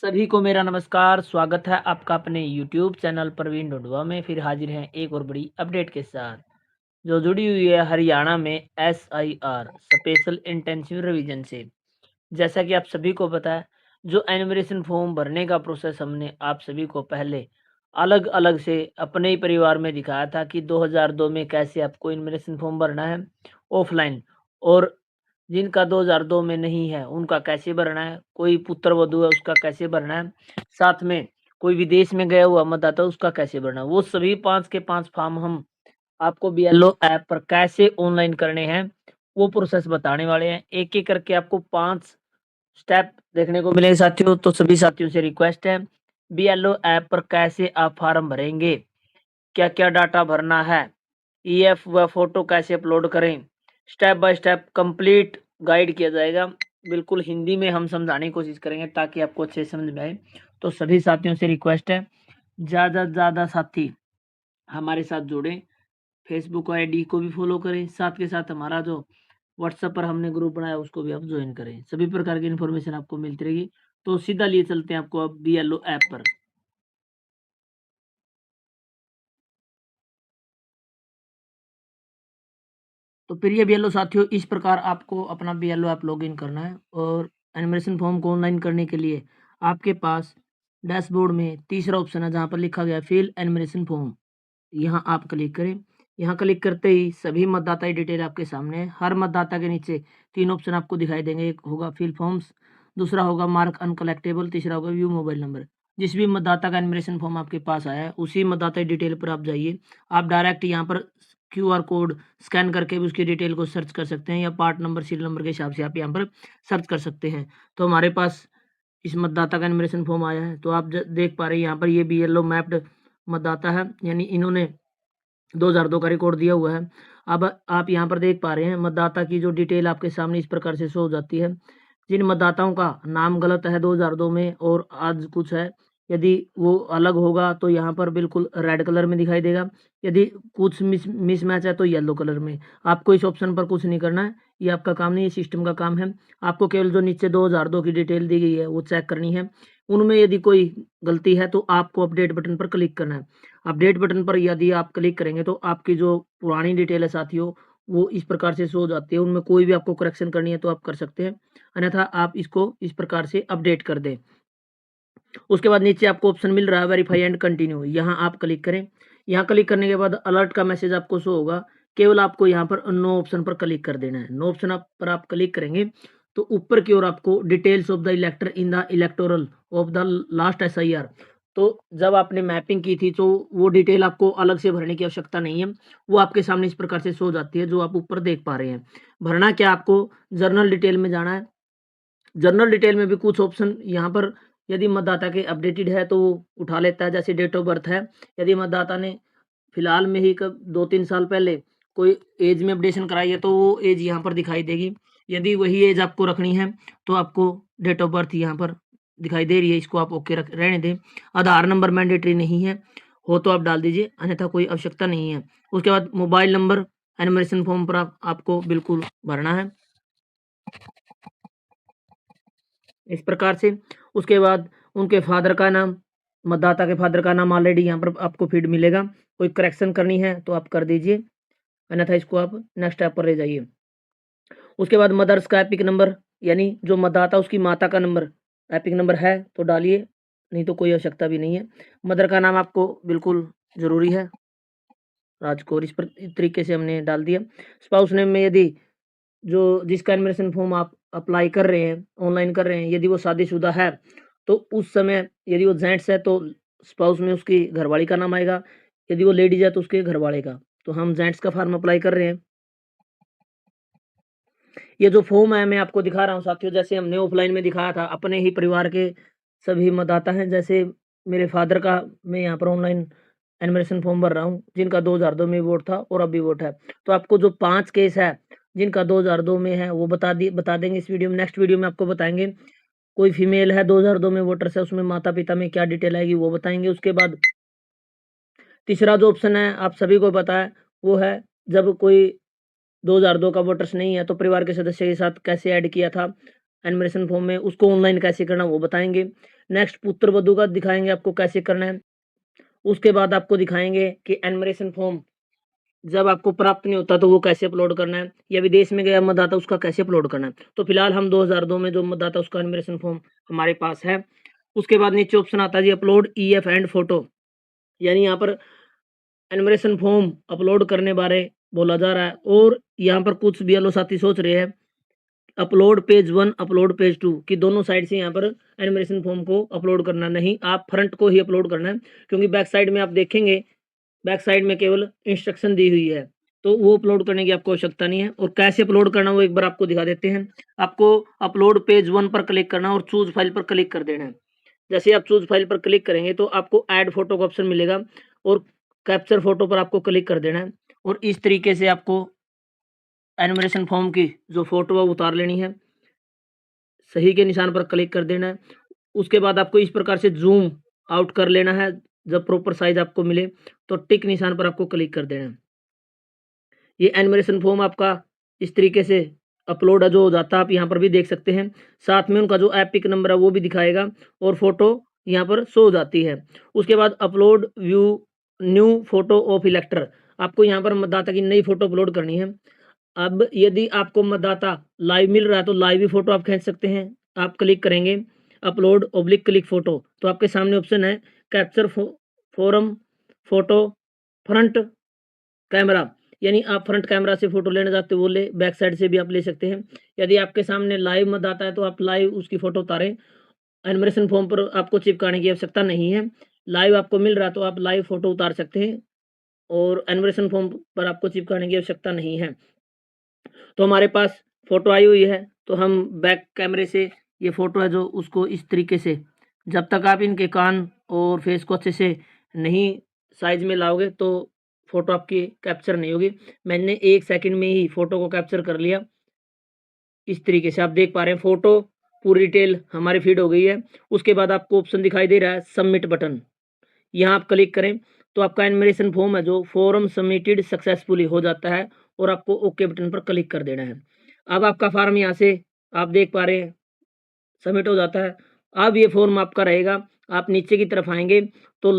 सभी को मेरा नमस्कार, स्वागत है आपका अपने यूट्यूब चैनल प्रवीण ढूंढवा में। फिर हाजिर हैं एक और बड़ी अपडेट के साथ, जो जुड़ी हुई है हरियाणा में एसआईआर स्पेशल इंटेंसिव रिवीजन से। जैसा कि आप सभी को पता है, जो एनुमरेशन फॉर्म भरने का प्रोसेस हमने आप सभी को पहले अलग-अलग से अपने ही परिवार में दिखाया था कि 2002 में कैसे आपको एनुमरेशन फॉर्म भरना है ऑफ़लाइन, और जिनका 2002 में नहीं है, उनका कैसे भरना है, कोई पुत्र-वधू है उसका कैसे भरना है, साथ में कोई विदेश में गया हुआ मतदाता उसका कैसे भरना है। वो सभी 5 के 5 फॉर्म हम आपको बीएलओ ऐप पर कैसे ऑनलाइन करने हैं, वो प्रोसेस बताने वाले हैं। एक-एक करके आपको 5 स्टेप देखने को मिलेंगे साथियों, तो सभी साथियों से रिक्वेस्ट है, बीएलओ ऐप पर कैसे आप फॉर्म भरेंगे, क्या-क्या डाटा भरना है, ईएफ व फ़ोटो कैसे अपलोड करें, step by step complete guide किया जाएगा। बिल्कुल हिंदी में हम समझाने की कोशिश करेंगे ताकि आपको अच्छे से समझ में आए। तो सभी साथियों से रिक्वेस्ट है, ज़्यादा से ज़्यादा साथी हमारे साथ जुड़ें, फेसबुक आईडी को भी फॉलो करें, साथ के साथ हमारा जो व्हाट्सएप पर हमने ग्रुप बनाया उसको भी आप जॉइन करें। सभी प्रकार की इन्फॉर्मेशन आपको मिलती रहेगी। तो सीधा लिए चलते हैं आपको अब बीएलओ ऐप पर। तो प्रिय बीएलओ साथियों, इस प्रकार आपको अपना बीएलओ ऐप लॉगिन करना है, और एनुमरेशन फॉर्म को ऑनलाइन करने के लिए आपके पास डैशबोर्ड में तीसरा ऑप्शन है जहाँ पर लिखा गया है फिल एनुमरेशन फॉर्म। यहाँ आप क्लिक करें। यहाँ क्लिक करते ही सभी मतदाता की डिटेल आपके सामने है। हर मतदाता के नीचे 3 ऑप्शन आपको दिखाई देंगे। एक होगा फिल फॉर्म्स, दूसरा होगा मार्क अनकलेक्टेबल, तीसरा होगा व्यू मोबाइल नंबर। जिस भी मतदाता का एनुमरेशन फॉर्म आपके पास आया है, उसी मतदाता की डिटेल पर आप जाइए। आप डायरेक्ट यहाँ पर क्यूआर कोड स्कैन करके भी उसकी डिटेल को सर्च कर सकते हैं, या पार्ट नंबर, सीरियल नंबर के हिसाब से आप यहाँ पर सर्च कर सकते हैं। तो हमारे पास इस मतदाता का एनुमरेशन फॉर्म आया है, तो आप देख पा रहे हैं यहाँ पर ये बीएलओ मैप्ड मतदाता है, यानी इन्होंने 2002 का रिकॉर्ड दिया हुआ है। अब आप यहाँ पर देख पा रहे हैं मतदाता की जो डिटेल आपके सामने इस प्रकार से शो हो जाती है। जिन मतदाताओं का नाम गलत है 2002 में और आज कुछ है, यदि वो अलग होगा तो यहाँ पर बिल्कुल रेड कलर में दिखाई देगा। यदि कुछ मिसमैच है तो येलो कलर में। आपको इस ऑप्शन पर कुछ नहीं करना है, ये आपका काम नहीं है, सिस्टम का काम है। आपको केवल जो नीचे 2002 की डिटेल दी गई है वो चेक करनी है। उनमें यदि कोई गलती है तो आपको अपडेट बटन पर क्लिक करना है। अपडेट बटन पर यदि आप क्लिक करेंगे तो आपकी जो पुरानी डिटेल है साथियों, वो इस प्रकार से शो हो जाती है। उनमें कोई भी आपको करेक्शन करनी है तो आप कर सकते हैं, अन्यथा आप इसको इस प्रकार से अपडेट कर दें। उसके बाद नीचे आपको ऑप्शन मिल रहा है वेरीफाई एंड कंटिन्यू, यहाँ आप क्लिक करें। यहाँ क्लिक करने के बाद अलर्ट का मैसेज आपको शो होगा। केवल आपको यहाँ पर नो ऑप्शन पर क्लिक कर देना है। नो ऑप्शन पर आप क्लिक करेंगे तो ऊपर की ओर आपको details of the इलेक्टर in the electoral of the last SIR, तो जब आपने मैपिंग की थी तो वो डिटेल आपको अलग से भरने की आवश्यकता नहीं है। वो आपके सामने इस प्रकार से शो हो जाती है, जो आप ऊपर देख पा रहे हैं। भरना क्या, आपको जर्नल डिटेल में जाना है। जनरल डिटेल में भी कुछ ऑप्शन यहाँ पर यदि मतदाता के अपडेटेड है तो वो उठा लेता है, जैसे डेट ऑफ बर्थ है। यदि मतदाता ने फिलहाल में ही कब 2-3 साल पहले कोई एज में अपडेशन कराई है तो वो एज यहाँ पर दिखाई देगी। यदि वही एज आपको रखनी है तो आपको डेट ऑफ बर्थ यहाँ पर दिखाई दे रही है, इसको आप ओके रख रहने दें। आधार नंबर मैंडेटरी नहीं है, हो तो आप डाल दीजिए, अन्यथा कोई आवश्यकता नहीं है। उसके बाद मोबाइल नंबर एनुमरेशन फॉर्म पर आपको बिल्कुल भरना है इस प्रकार से। उसके बाद उनके फादर का नाम, मतदाता के फादर का नाम ऑलरेडी यहाँ पर आपको फीड मिलेगा। कोई करेक्शन करनी है तो आप कर दीजिए, अन्यथा इसको आप नेक्स्ट स्टेप पर ले जाइए। उसके बाद मदर्स का एपिक नंबर, यानी जो मतदाता उसकी माता का नंबर एपिक नंबर है तो डालिए, नहीं तो कोई आवश्यकता भी नहीं है। मदर का नाम आपको बिल्कुल ज़रूरी है, राजकौर, इस तरीके से हमने डाल दिया। स्पाउस नेम में यदि जो जिसका एनुमरेशन फॉर्म आप अप्लाई कर रहे हैं, ऑनलाइन कर रहे हैं, यदि वो शादीशुदा है, तो उस समय यदि वो जेंट्स है तो स्पाउस में उसकी घरवाली का नाम आएगा, यदि वो लेडीज़ है तो उसके घरवाले का। तो हम जेंट्स का फॉर्म अप्लाई कर रहे हैं। ये जो फॉर्म है मैं आपको दिखा रहा हूँ साथियों, जैसे हमने ऑफलाइन में दिखाया था, अपने ही परिवार के सभी मतदाता हैं। जैसे मेरे फादर का मैं यहाँ पर ऑनलाइन एनुमरेशन फॉर्म भर रहा हूँ, जिनका 2002 में वोट था और अभी वोट है। तो आपको जो 5 केस है जिनका 2002 में है वो बता देंगे इस वीडियो में। नेक्स्ट वीडियो में आपको बताएँगे। कोई फीमेल है 2002 में वोटर्स है, उसमें माता-पिता में क्या डिटेल आएगी वो बताएँगे। उसके बाद तीसरा जो ऑप्शन है आप सभी को पता है, वो है जब कोई 2002 का वोटर्स नहीं है तो परिवार के सदस्य के साथ कैसे ऐड किया था एनुमरेशन फॉर्म में, उसको ऑनलाइन कैसे करना वो बताएँगे। नेक्स्ट पुत्र वधू का दिखाएंगे आपको कैसे करना है। उसके बाद आपको दिखाएंगे कि एनमरेशन फॉर्म जब आपको प्राप्त नहीं होता तो वो कैसे अपलोड करना है, या विदेश में गया मतदाता उसका कैसे अपलोड करना है। तो फिलहाल हम 2002 में जो मतदाता उसका एनमरेशन फॉर्म हमारे पास है। उसके बाद नीचे ऑप्शन आता है जी अपलोड ईएफ एंड फोटो, यानी यहाँ पर एनमरेशन फॉर्म अपलोड करने बारे बोला जा रहा है। और यहाँ पर कुछ बीएलओ साथी सोच रहे हैं अपलोड पेज 1 अपलोड पेज 2 कि दोनों साइड से यहाँ पर एनमरेशन फॉर्म को अपलोड करना, नहीं, आप फ्रंट को ही अपलोड करना है, क्योंकि बैक साइड में आप देखेंगे बैक साइड में केवल इंस्ट्रक्शन दी हुई है, तो वो अपलोड करने की आपको आवश्यकता नहीं है। और कैसे अपलोड करना वो एक बार आपको दिखा देते हैं। आपको अपलोड पेज 1 पर क्लिक करना और चूज फाइल पर क्लिक कर देना है। जैसे आप चूज फाइल पर क्लिक करेंगे तो आपको ऐड फोटो का ऑप्शन मिलेगा और कैप्चर फोटो पर आपको क्लिक कर देना है। और इस तरीके से आपको एनिमेशन फॉर्म की जो फोटो है उतार लेनी है, सही के निशान पर क्लिक कर देना है। उसके बाद आपको इस प्रकार से जूम आउट कर लेना है। जब प्रॉपर साइज आपको मिले तो टिक निशान पर आपको क्लिक कर देना है। ये एनिमेशन फॉर्म आपका इस तरीके से अपलोड जो हो जाता है, आप यहाँ पर भी देख सकते हैं। साथ में उनका जो एपिक नंबर है वो भी दिखाएगा और फोटो यहाँ पर शो हो जाती है। उसके बाद upload view new photo of इलेक्टर, आपको यहाँ पर मतदाता की नई फोटो अपलोड करनी है। अब यदि आपको मतदाता लाइव मिल रहा है तो लाइव भी फोटो आप खींच सकते हैं। आप क्लिक करेंगे अपलोड ओब्लिक क्लिक फोटो, तो आपके सामने ऑप्शन है capture forum photo front camera, यानी आप फ्रंट कैमरा से फोटो लेना चाहते हो वो ले, बैक साइड से भी आप ले सकते हैं। यदि आपके सामने लाइव मतदाता है तो आप लाइव उसकी फोटो उतारें। एनिमेशन फॉर्म पर आपको चिपकाने की आवश्यकता नहीं है। लाइव आपको मिल रहा है तो आप लाइव फोटो उतार सकते हैं और एनिमेशन फॉर्म पर आपको चिपकाने की आवश्यकता नहीं है। तो हमारे पास फोटो आई हुई है, तो हम बैक कैमरे से ये फोटो है जो उसको इस तरीके से, जब तक आप इनके कान और फेस को अच्छे से नहीं साइज में लाओगे तो फोटो आपकी कैप्चर नहीं होगी। मैंने 1 सेकंड में ही फोटो को कैप्चर कर लिया। इस तरीके से आप देख पा रहे हैं फोटो पूरी डिटेल हमारी फीड हो गई है। उसके बाद आपको ऑप्शन दिखाई दे रहा है सबमिट बटन, यहाँ आप क्लिक करें तो आपका एनिमेशन फॉर्म है जो फॉर्म सबमिटेड सक्सेसफुली हो जाता है और आपको ओके बटन पर क्लिक कर देना है। अब आपका फॉर्म यहाँ से आप देख पा रहे हैं सबमिट हो जाता है। अब ये फॉर्म आपका रहेगा, आप नीचे की तरफ आएंगे तो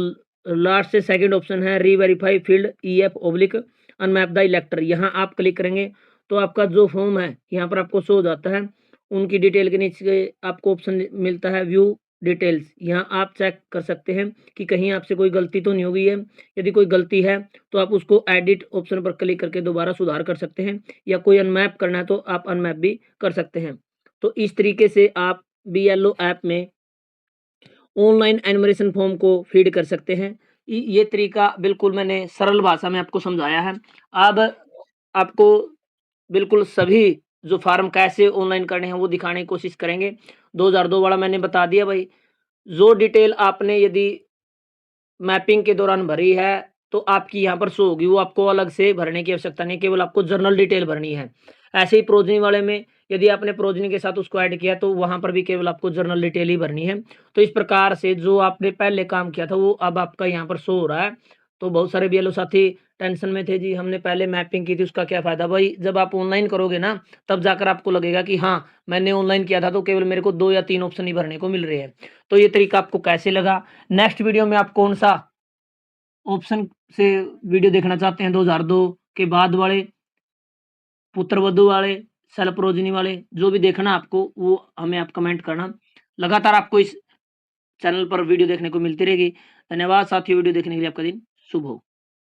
लास्ट से सेकंड ऑप्शन है reverify field EF oblique unmap the elector, यहाँ आप क्लिक करेंगे तो आपका जो फॉर्म है यहाँ पर आपको शो हो जाता है। उनकी डिटेल के नीचे आपको ऑप्शन मिलता है व्यू डिटेल्स, यहाँ आप चेक कर सकते हैं कि कहीं आपसे कोई गलती तो नहीं हो गई है। यदि कोई गलती है तो आप उसको एडिट ऑप्शन पर क्लिक करके दोबारा सुधार कर सकते हैं, या कोई अनमैप करना है तो आप अनमैप भी कर सकते हैं। तो इस तरीके से आप बीएलओ ऐप में ऑनलाइन एनिमेशन फॉर्म को फीड कर सकते हैं। ये तरीका बिल्कुल मैंने सरल भाषा में आपको समझाया है। अब आपको बिल्कुल सभी जो फार्म कैसे ऑनलाइन करने हैं वो दिखाने की कोशिश करेंगे। 2002 वाला मैंने बता दिया भाई। जो डिटेल आपने यदि मैपिंग के दौरान भरी है तो आपकी यहाँ पर शो होगी, वो आपको अलग से भरने की आवश्यकता नहीं, केवल आपको जर्नल डिटेल भरनी है। ऐसे ही प्रोजनी वाले में यदि आपने प्रोजनी के साथ उसको ऐड किया तो वहाँ पर भी केवल आपको जर्नल डिटेल ही भरनी है। तो इस प्रकार से जो आपने पहले काम किया था वो अब आपका यहाँ पर शो हो रहा है। तो बहुत सारे बीएलओ साथी टेंशन में थे जी हमने पहले मैपिंग की थी उसका क्या फ़ायदा। भाई जब आप ऑनलाइन करोगे ना तब जाकर आपको लगेगा कि हाँ मैंने ऑनलाइन किया था तो केवल मेरे को 2 या 3 ऑप्शन ही भरने को मिल रहे हैं। तो ये तरीका आपको कैसे लगा, नेक्स्ट वीडियो में आप कौन सा ऑप्शन से वीडियो देखना चाहते हैं 2002 के बाद वाले, पुत्र वधू वाले, सेल्फ प्रोजनी वाले, जो भी देखना आपको वो हमें आप कमेंट करना। लगातार आपको इस चैनल पर वीडियो देखने को मिलती रहेगी। धन्यवाद साथियों, वीडियो देखने के लिए आपका दिन शुभ हो।